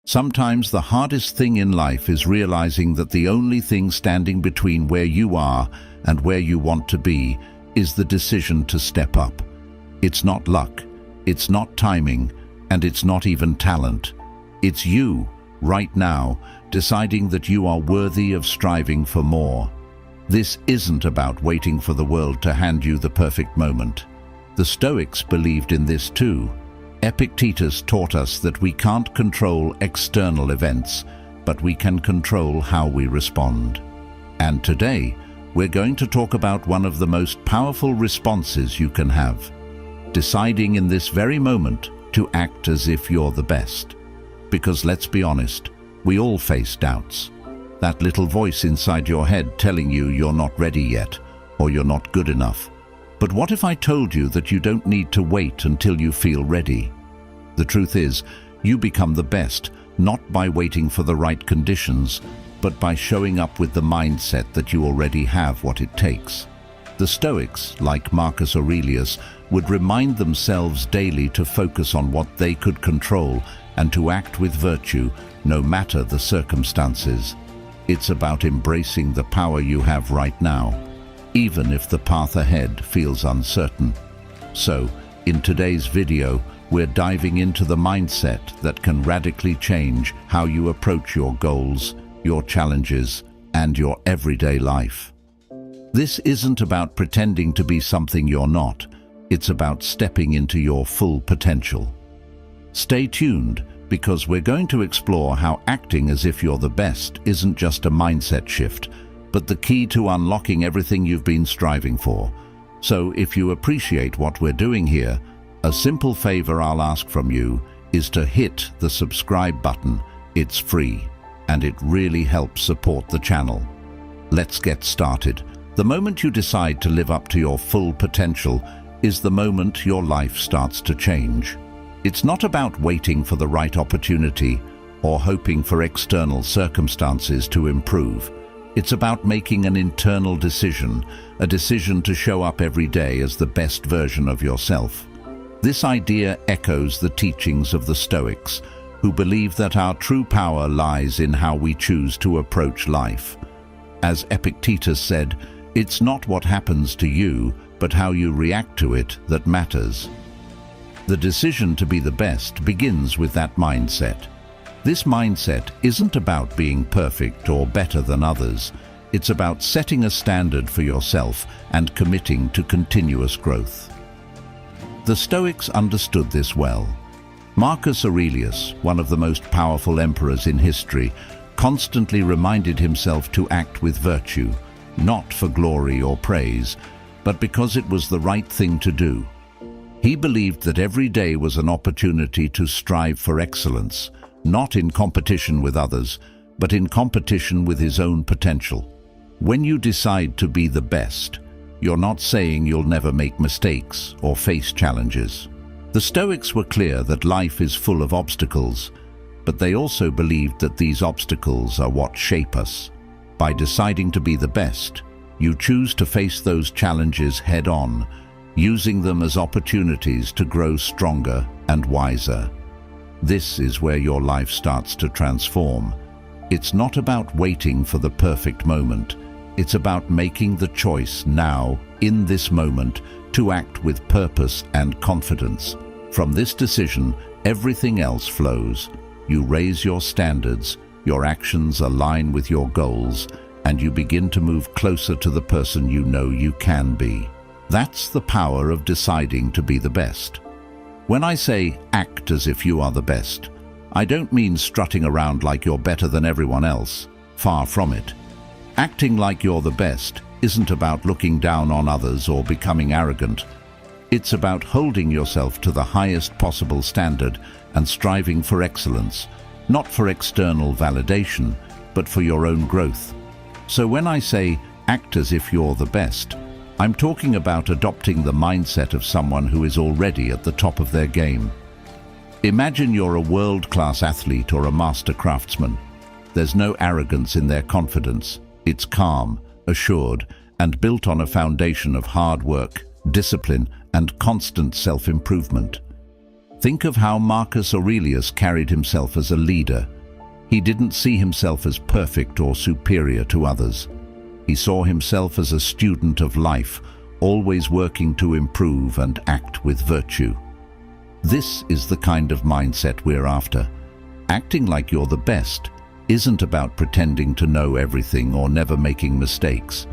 Sometimes the hardest thing in life is realizing that the only thing standing between where you are and where you want to be is the decision to step up. It's not luck, it's not timing, and it's not even talent. It's you, right now, deciding that you are worthy of striving for more. This isn't about waiting for the world to hand you the perfect moment. The Stoics believed in this too. Epictetus taught us that we can't control external events, but we can control how we respond. And today, we're going to talk about one of the most powerful responses you can have. Deciding in this very moment to act as if you're the best. Because let's be honest, we all face doubts. That little voice inside your head telling you you're not ready yet, or you're not good enough. But what if I told you that you don't need to wait until you feel ready? The truth is, you become the best, not by waiting for the right conditions, but by showing up with the mindset that you already have what it takes. The Stoics, like Marcus Aurelius, would remind themselves daily to focus on what they could control and to act with virtue, no matter the circumstances. It's about embracing the power you have right now, even if the path ahead feels uncertain. So, in today's video, we're diving into the mindset that can radically change how you approach your goals, your challenges, and your everyday life. This isn't about pretending to be something you're not. It's about stepping into your full potential. Stay tuned, because we're going to explore how acting as if you're the best isn't just a mindset shift, but the key to unlocking everything you've been striving for. So if you appreciate what we're doing here, a simple favor I'll ask from you is to hit the subscribe button. It's free, and it really helps support the channel. Let's get started. The moment you decide to live up to your full potential is the moment your life starts to change. It's not about waiting for the right opportunity or hoping for external circumstances to improve. It's about making an internal decision, a decision to show up every day as the best version of yourself. This idea echoes the teachings of the Stoics, who believe that our true power lies in how we choose to approach life. As Epictetus said, it's not what happens to you, but how you react to it that matters. The decision to be the best begins with that mindset. This mindset isn't about being perfect or better than others. It's about setting a standard for yourself and committing to continuous growth. The Stoics understood this well. Marcus Aurelius, one of the most powerful emperors in history, constantly reminded himself to act with virtue, not for glory or praise, but because it was the right thing to do. He believed that every day was an opportunity to strive for excellence, not in competition with others, but in competition with his own potential. When you decide to be the best, you're not saying you'll never make mistakes or face challenges. The Stoics were clear that life is full of obstacles, but they also believed that these obstacles are what shape us. By deciding to be the best, you choose to face those challenges head-on, using them as opportunities to grow stronger and wiser. This is where your life starts to transform. It's not about waiting for the perfect moment. It's about making the choice now, in this moment, to act with purpose and confidence. From this decision, everything else flows. You raise your standards, your actions align with your goals, and you begin to move closer to the person you know you can be. That's the power of deciding to be the best. When I say act as if you are the best, I don't mean strutting around like you're better than everyone else. Far from it. Acting like you're the best isn't about looking down on others or becoming arrogant. It's about holding yourself to the highest possible standard and striving for excellence, not for external validation, but for your own growth. So when I say act as if you're the best, I'm talking about adopting the mindset of someone who is already at the top of their game. Imagine you're a world-class athlete or a master craftsman. There's no arrogance in their confidence. It's calm, assured, and built on a foundation of hard work, discipline, and constant self-improvement. Think of how Marcus Aurelius carried himself as a leader, He didn't see himself as perfect or superior to others. He saw himself as a student of life, always working to improve and act with virtue. This is the kind of mindset we're after. Acting like you're the best isn't about pretending to know everything or never making mistakes.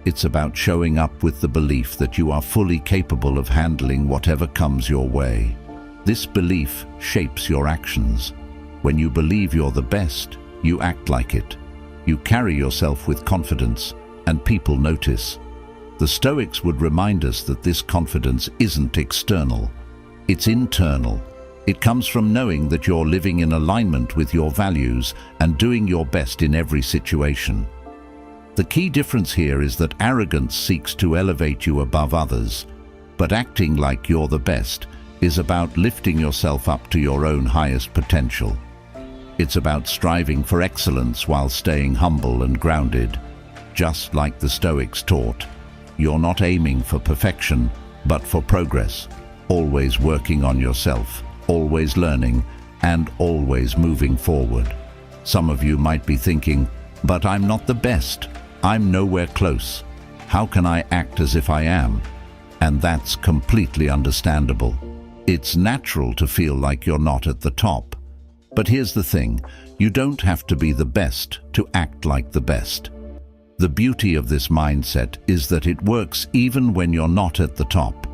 It's about showing up with the belief that you are fully capable of handling whatever comes your way. This belief shapes your actions. When you believe you're the best, you act like it. You carry yourself with confidence, and people notice. The Stoics would remind us that this confidence isn't external. It's internal. It comes from knowing that you're living in alignment with your values and doing your best in every situation. The key difference here is that arrogance seeks to elevate you above others, but acting like you're the best is about lifting yourself up to your own highest potential. It's about striving for excellence while staying humble and grounded. Just like the Stoics taught, you're not aiming for perfection, but for progress, always working on yourself, always learning, and always moving forward. Some of you might be thinking, but I'm not the best. I'm nowhere close. How can I act as if I am? And that's completely understandable. It's natural to feel like you're not at the top. But here's the thing, you don't have to be the best to act like the best. The beauty of this mindset is that it works even when you're not at the top.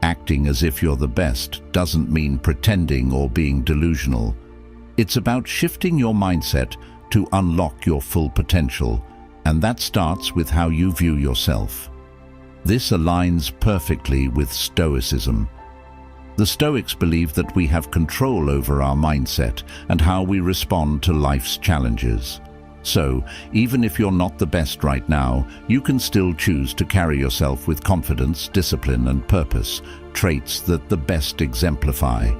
Acting as if you're the best doesn't mean pretending or being delusional. It's about shifting your mindset to unlock your full potential, and that starts with how you view yourself. This aligns perfectly with Stoicism. The Stoics believe that we have control over our mindset and how we respond to life's challenges. So, even if you're not the best right now, you can still choose to carry yourself with confidence, discipline, and purpose, traits that the best exemplify.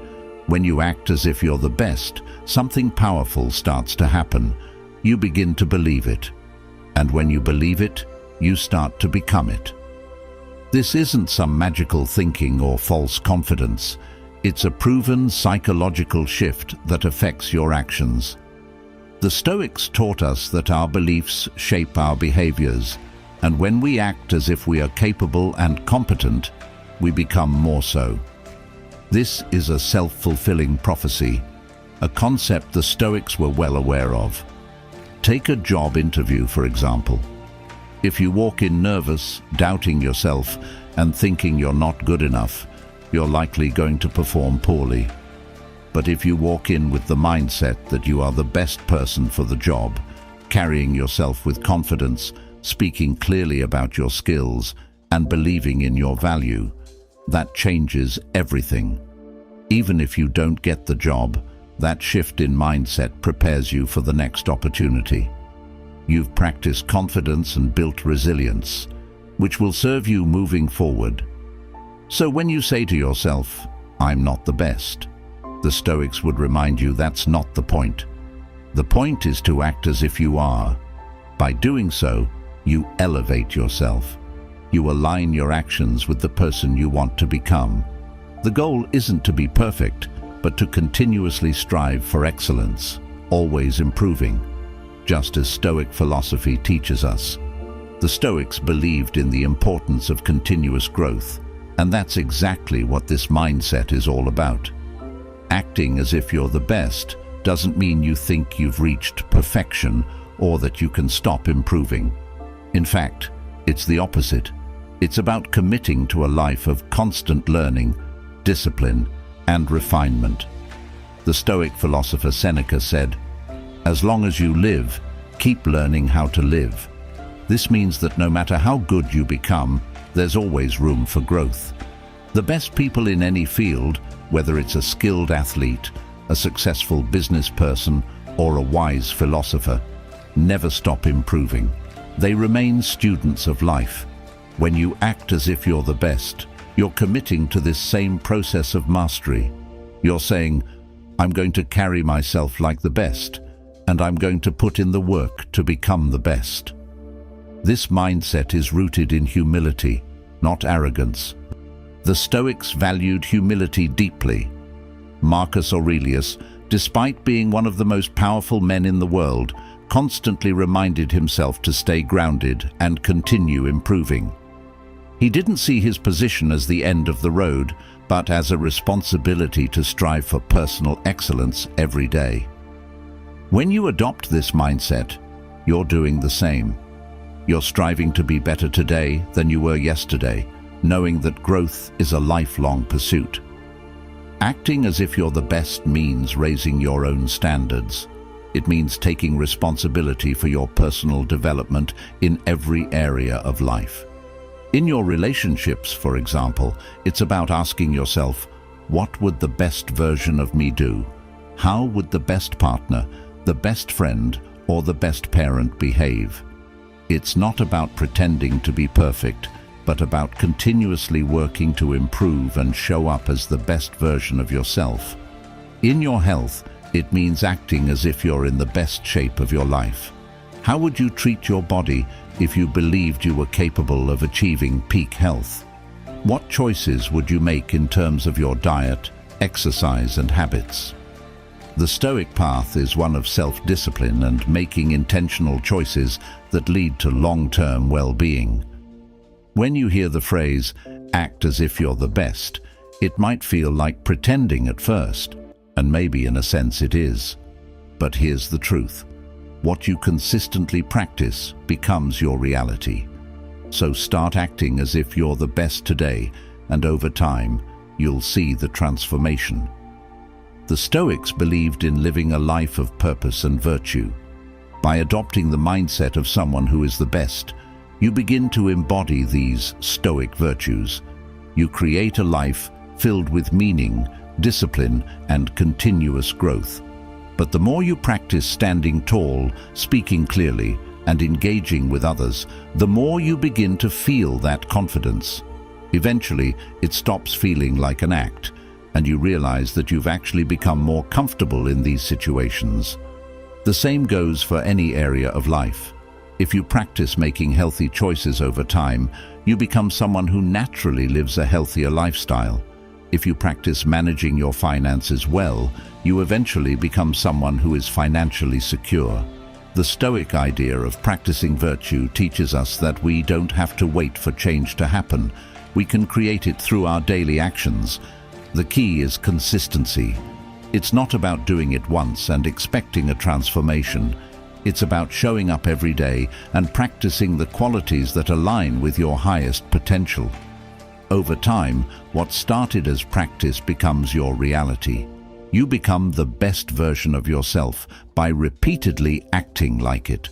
When you act as if you're the best, something powerful starts to happen. You begin to believe it. And when you believe it, you start to become it. This isn't some magical thinking or false confidence. It's a proven psychological shift that affects your actions. The Stoics taught us that our beliefs shape our behaviors, and when we act as if we are capable and competent, we become more so. This is a self-fulfilling prophecy, a concept the Stoics were well aware of. Take a job interview, for example. If you walk in nervous, doubting yourself, and thinking you're not good enough, you're likely going to perform poorly. But if you walk in with the mindset that you are the best person for the job, carrying yourself with confidence, speaking clearly about your skills, and believing in your value, that changes everything. Even if you don't get the job, that shift in mindset prepares you for the next opportunity. You've practiced confidence and built resilience, which will serve you moving forward. So when you say to yourself, "I'm not the best," the Stoics would remind you that's not the point. The point is to act as if you are. By doing so, you elevate yourself. You align your actions with the person you want to become. The goal isn't to be perfect, but to continuously strive for excellence, always improving, just as Stoic philosophy teaches us. The Stoics believed in the importance of continuous growth, and that's exactly what this mindset is all about. Acting as if you're the best doesn't mean you think you've reached perfection or that you can stop improving. In fact, it's the opposite. It's about committing to a life of constant learning, discipline, and refinement. The Stoic philosopher Seneca said, "As long as you live, keep learning how to live." This means that no matter how good you become, there's always room for growth. The best people in any field, whether it's a skilled athlete, a successful business person, or a wise philosopher, never stop improving. They remain students of life. When you act as if you're the best, you're committing to this same process of mastery. You're saying, "I'm going to carry myself like the best, and I'm going to put in the work to become the best." This mindset is rooted in humility, not arrogance. The Stoics valued humility deeply. Marcus Aurelius despite being one of the most powerful men in the world, constantly reminded himself to stay grounded and continue improving. He didn't see his position as the end of the road, but as a responsibility to strive for personal excellence every day. When you adopt this mindset, you're doing the same. You're striving to be better today than you were yesterday, knowing that growth is a lifelong pursuit. Acting as if you're the best means raising your own standards. It means taking responsibility for your personal development in every area of life. In your relationships, for example, it's about asking yourself, what would the best version of me do? How would the best partner, the best friend, or the best parent behave? It's not about pretending to be perfect, but about continuously working to improve and show up as the best version of yourself. In your health, it means acting as if you're in the best shape of your life. How would you treat your body if you believed you were capable of achieving peak health? What choices would you make in terms of your diet, exercise, and habits? The Stoic path is one of self-discipline and making intentional choices that lead to long-term well-being. When you hear the phrase, act as if you're the best, it might feel like pretending at first, and maybe in a sense it is. But here's the truth. What you consistently practice becomes your reality. So start acting as if you're the best today, and over time, you'll see the transformation. The Stoics believed in living a life of purpose and virtue. By adopting the mindset of someone who is the best, you begin to embody these Stoic virtues. You create a life filled with meaning, discipline, and continuous growth. But the more you practice standing tall, speaking clearly, and engaging with others, the more you begin to feel that confidence. Eventually, it stops feeling like an act, and you realize that you've actually become more comfortable in these situations. The same goes for any area of life. If you practice making healthy choices over time, you become someone who naturally lives a healthier lifestyle. If you practice managing your finances well, you eventually become someone who is financially secure. The Stoic idea of practicing virtue teaches us that we don't have to wait for change to happen. We can create it through our daily actions. The key is consistency. It's not about doing it once and expecting a transformation. It's about showing up every day and practicing the qualities that align with your highest potential. Over time, what started as practice becomes your reality. You become the best version of yourself by repeatedly acting like it.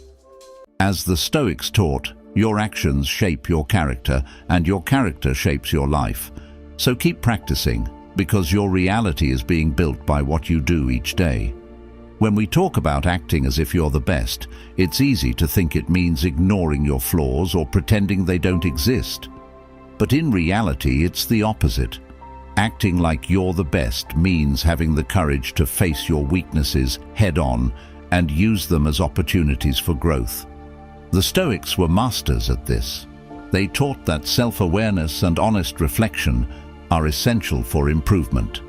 As the Stoics taught, your actions shape your character, and your character shapes your life. So keep practicing, because your reality is being built by what you do each day. When we talk about acting as if you're the best, it's easy to think it means ignoring your flaws or pretending they don't exist. But in reality, it's the opposite. Acting like you're the best means having the courage to face your weaknesses head-on and use them as opportunities for growth. The Stoics were masters at this. They taught that self-awareness and honest reflection are essential for improvement.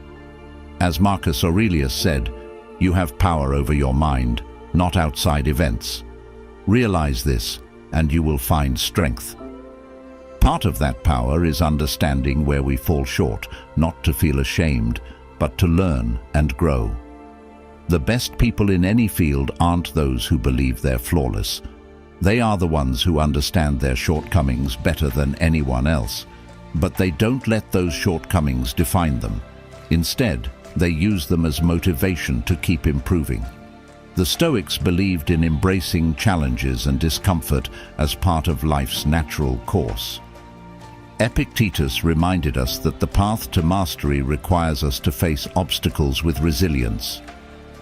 As Marcus Aurelius said, you have power over your mind, not outside events. Realize this, and you will find strength. Part of that power is understanding where we fall short, not to feel ashamed, but to learn and grow. The best people in any field aren't those who believe they're flawless. They are the ones who understand their shortcomings better than anyone else, but they don't let those shortcomings define them. Instead, they use them as motivation to keep improving. The Stoics believed in embracing challenges and discomfort as part of life's natural course. Epictetus reminded us that the path to mastery requires us to face obstacles with resilience.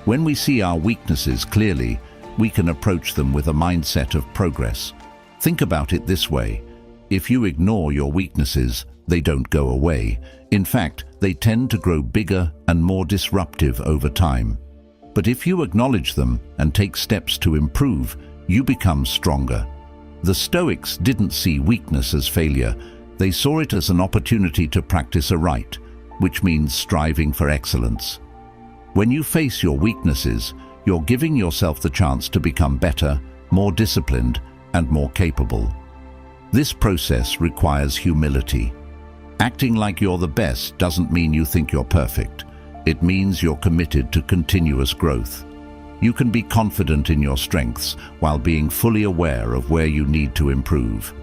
When we see our weaknesses clearly, we can approach them with a mindset of progress. Think about it this way. If you ignore your weaknesses, they don't go away. In fact, they tend to grow bigger and more disruptive over time. But if you acknowledge them and take steps to improve, you become stronger. The Stoics didn't see weakness as failure. They saw it as an opportunity to practice aright, which means striving for excellence. When you face your weaknesses, you're giving yourself the chance to become better, more disciplined, and more capable. This process requires humility. Acting like you're the best doesn't mean you think you're perfect. It means you're committed to continuous growth. You can be confident in your strengths while being fully aware of where you need to improve.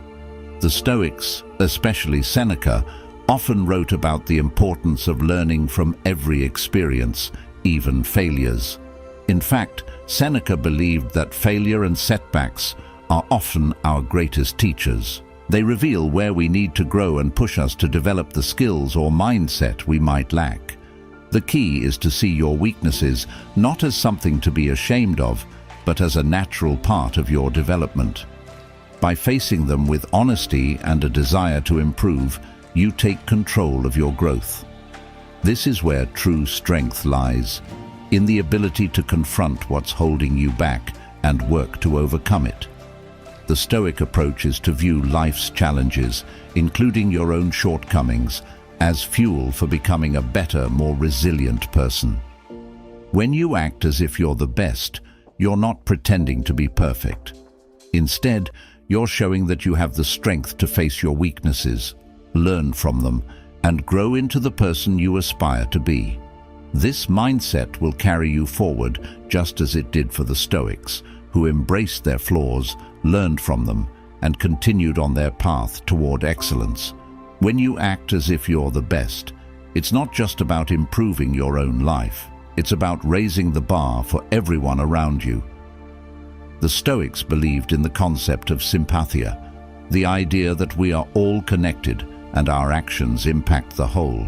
The Stoics, especially Seneca, often wrote about the importance of learning from every experience, even failures. In fact, Seneca believed that failure and setbacks are often our greatest teachers. They reveal where we need to grow and push us to develop the skills or mindset we might lack. The key is to see your weaknesses not as something to be ashamed of, but as a natural part of your development. By facing them with honesty and a desire to improve, you take control of your growth. This is where true strength lies, in the ability to confront what's holding you back and work to overcome it. The Stoic approach is to view life's challenges, including your own shortcomings, as fuel for becoming a better, more resilient person. When you act as if you're the best, you're not pretending to be perfect. Instead, you're showing that you have the strength to face your weaknesses, learn from them, and grow into the person you aspire to be. This mindset will carry you forward just as it did for the Stoics, who embraced their flaws, learned from them, and continued on their path toward excellence. When you act as if you're the best, it's not just about improving your own life. It's about raising the bar for everyone around you. The Stoics believed in the concept of sympathia, the idea that we are all connected and our actions impact the whole.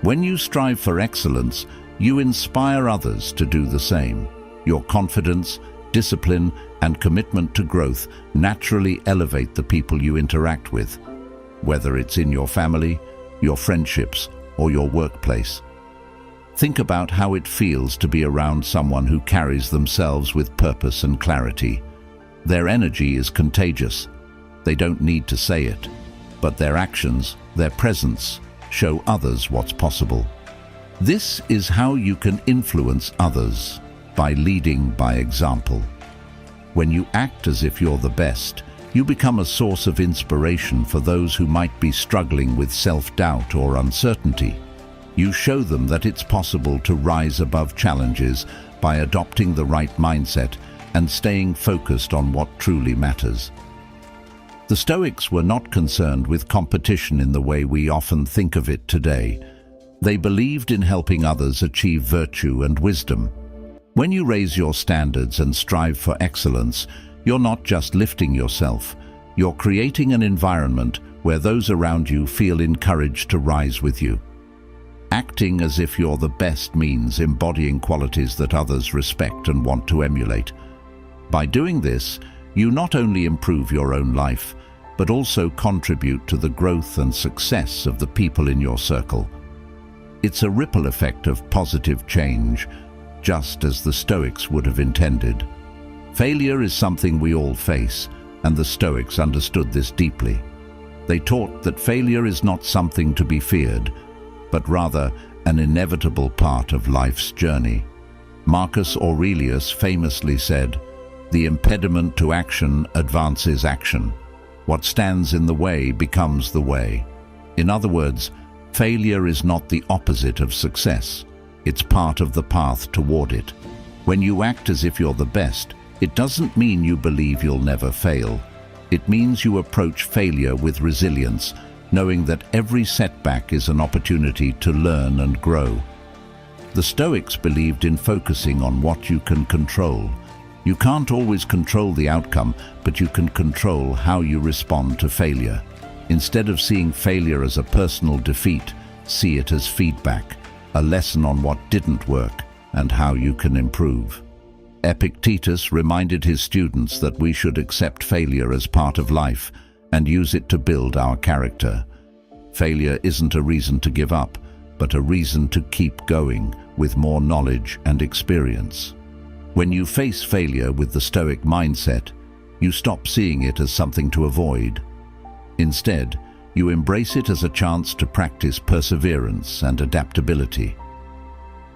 When you strive for excellence, you inspire others to do the same. Your confidence, discipline, and commitment to growth naturally elevate the people you interact with, whether it's in your family, your friendships, or your workplace. Think about how it feels to be around someone who carries themselves with purpose and clarity. Their energy is contagious. They don't need to say it, but their actions, their presence, show others what's possible. This is how you can influence others, by leading by example. When you act as if you're the best, you become a source of inspiration for those who might be struggling with self-doubt or uncertainty. You show them that it's possible to rise above challenges by adopting the right mindset and staying focused on what truly matters. The Stoics were not concerned with competition in the way we often think of it today. They believed in helping others achieve virtue and wisdom. When you raise your standards and strive for excellence, you're not just lifting yourself, you're creating an environment where those around you feel encouraged to rise with you. Acting as if you're the best means embodying qualities that others respect and want to emulate. By doing this, you not only improve your own life, but also contribute to the growth and success of the people in your circle. It's a ripple effect of positive change, just as the Stoics would have intended. Failure is something we all face, and the Stoics understood this deeply. They taught that failure is not something to be feared, but rather an inevitable part of life's journey. Marcus Aurelius famously said, "The impediment to action advances action. What stands in the way becomes the way." In other words, failure is not the opposite of success. It's part of the path toward it. When you act as if you're the best, it doesn't mean you believe you'll never fail. It means you approach failure with resilience, knowing that every setback is an opportunity to learn and grow. The Stoics believed in focusing on what you can control. You can't always control the outcome, but you can control how you respond to failure. Instead of seeing failure as a personal defeat, see it as feedback, a lesson on what didn't work and how you can improve. Epictetus reminded his students that we should accept failure as part of life and use it to build our character. Failure isn't a reason to give up, but a reason to keep going with more knowledge and experience. When you face failure with the Stoic mindset, you stop seeing it as something to avoid. Instead, you embrace it as a chance to practice perseverance and adaptability.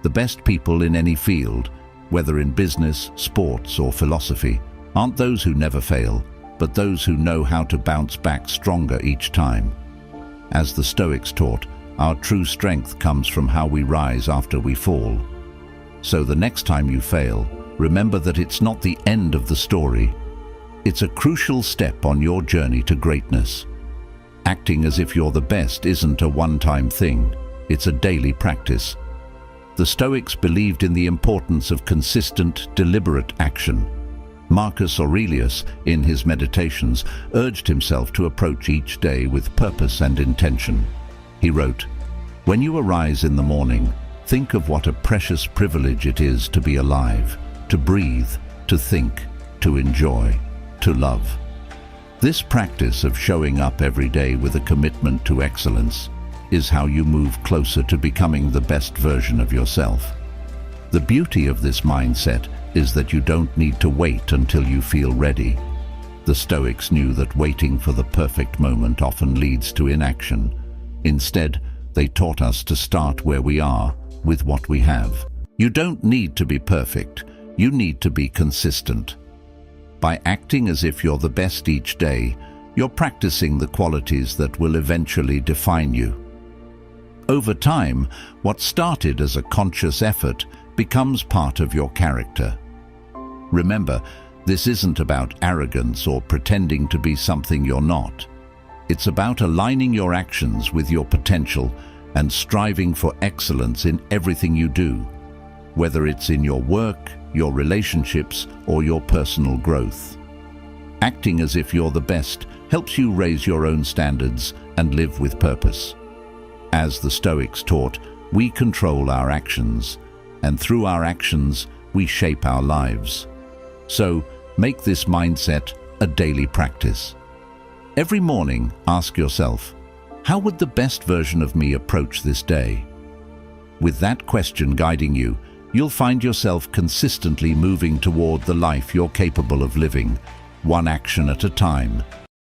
The best people in any field, whether in business, sports, or philosophy, aren't those who never fail, but those who know how to bounce back stronger each time. As the Stoics taught, our true strength comes from how we rise after we fall. So the next time you fail, remember that it's not the end of the story. It's a crucial step on your journey to greatness. Acting as if you're the best isn't a one-time thing, it's a daily practice. The Stoics believed in the importance of consistent, deliberate action. Marcus Aurelius, in his Meditations, urged himself to approach each day with purpose and intention. He wrote, "When you arise in the morning, think of what a precious privilege it is to be alive, to breathe, to think, to enjoy, to love." This practice of showing up every day with a commitment to excellence is how you move closer to becoming the best version of yourself. The beauty of this mindset is that you don't need to wait until you feel ready. The Stoics knew that waiting for the perfect moment often leads to inaction. Instead, they taught us to start where we are, with what we have. You don't need to be perfect, you need to be consistent. By acting as if you're the best each day, you're practicing the qualities that will eventually define you. Over time, what started as a conscious effort becomes part of your character. Remember, this isn't about arrogance or pretending to be something you're not. It's about aligning your actions with your potential and striving for excellence in everything you do, whether it's in your work, your relationships, or your personal growth. Acting as if you're the best helps you raise your own standards and live with purpose. As the Stoics taught, we control our actions, and through our actions, we shape our lives. So, make this mindset a daily practice. Every morning, ask yourself, how would the best version of me approach this day? With that question guiding you, you'll find yourself consistently moving toward the life you're capable of living, one action at a time,